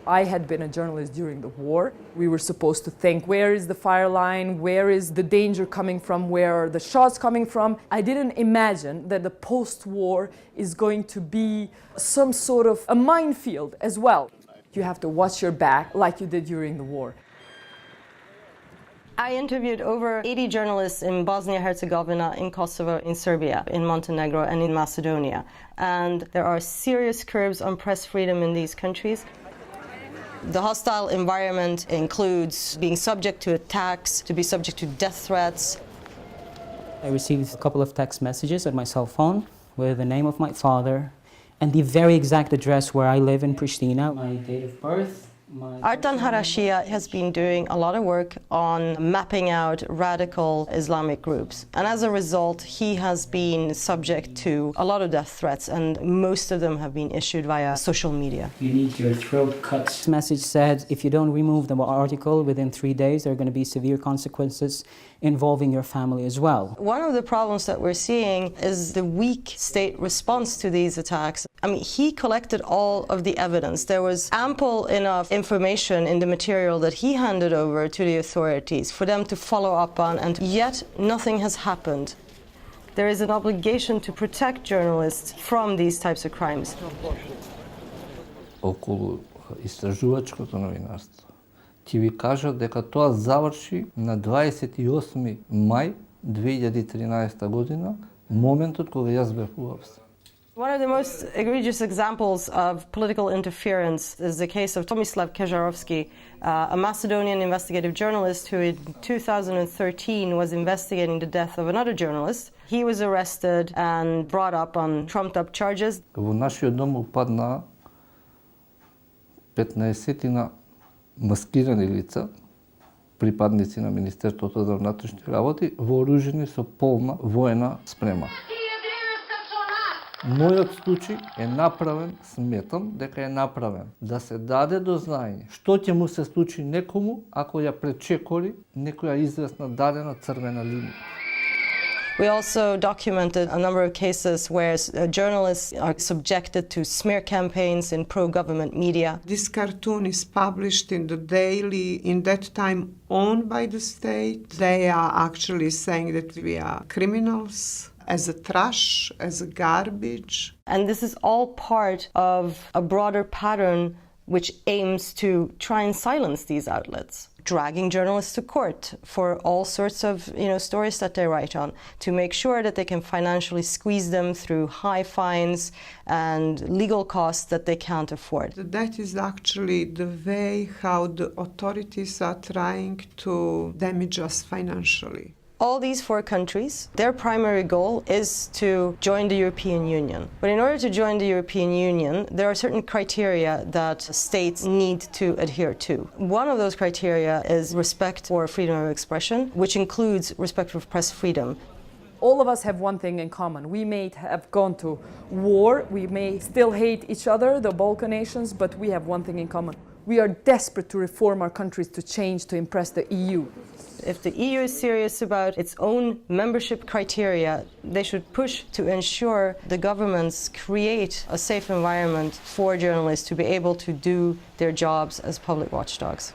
I had been a journalist during the war. We were supposed to think, where is the fire line? Where is the danger coming from? Where are the shots coming from? I didn't imagine that the post-war is going to be some sort of a minefield as well. You have to watch your back like you did during the war. I interviewed over 80 journalists in Bosnia, Herzegowina, in Kosovo, in Serbia, in Montenegro, and in Macedonia. And there are serious curbs on press freedom in these countries. The hostile environment includes being subject to attacks, to be subject to death threats. I received a couple of text messages on my cell phone with the name of my father and the very exact address where I live in Pristina, my date of birth. Artan Harashia has been doing a lot of work on mapping out radical Islamic groups. And as a result, he has been subject to a lot of death threats, and most of them have been issued via social media. You need your throat cut. This message said, if you don't remove the article within 3 days, there are going to be severe consequences involving your family as well. One of the problems that we're seeing is the weak state response to these attacks. I mean, he collected all of the evidence. There was ample enough information in the material that he handed over to the authorities for them to follow up on, and yet nothing has happened. There is an obligation to protect journalists from these types of crimes. Околу истражувачкото новинарство. Ќе ви кажа дека тоа заврши на 28 мај 2013 година, моментот кога јас бев у Австрија. One of the most egregious examples of political interference is the case of Tomislav Kežarovski, a Macedonian investigative journalist who in 2013 was investigating the death of another journalist. He was arrested and brought up on trumped-up charges. Во нашиот дом упаднаа 15 маскирани лица, припадници на Министерството за внатрешни работи, вооружени со полна воена спрема. Мојот случај е направен, сметам дека е направен, да се даде до знаење што ќе му се случи некому ако ја пречекори некоја известна дадена црвена линија. We also documented a number of cases where journalists are subjected to smear campaigns in pro-government media. This cartoon is published in the Daily, in that time owned by the state. They are actually saying that we are criminals, as a trash, as a garbage. And this is all part of a broader pattern which aims to try and silence these outlets, dragging journalists to court for all sorts of stories that they write on, to make sure that they can financially squeeze them through high fines and legal costs that they can't afford. That is actually the way how the authorities are trying to damage us financially. All these 4 countries, their primary goal is to join the European Union. But in order to join the European Union, there are certain criteria that states need to adhere to. One of those criteria is respect for freedom of expression, which includes respect for press freedom. All of us have one thing in common. We may have gone to war, we may still hate each other, the Balkan nations, but we have one thing in common. We are desperate to reform our countries, to change, to impress the EU. If the EU is serious about its own membership criteria, they should push to ensure the governments create a safe environment for journalists to be able to do their jobs as public watchdogs.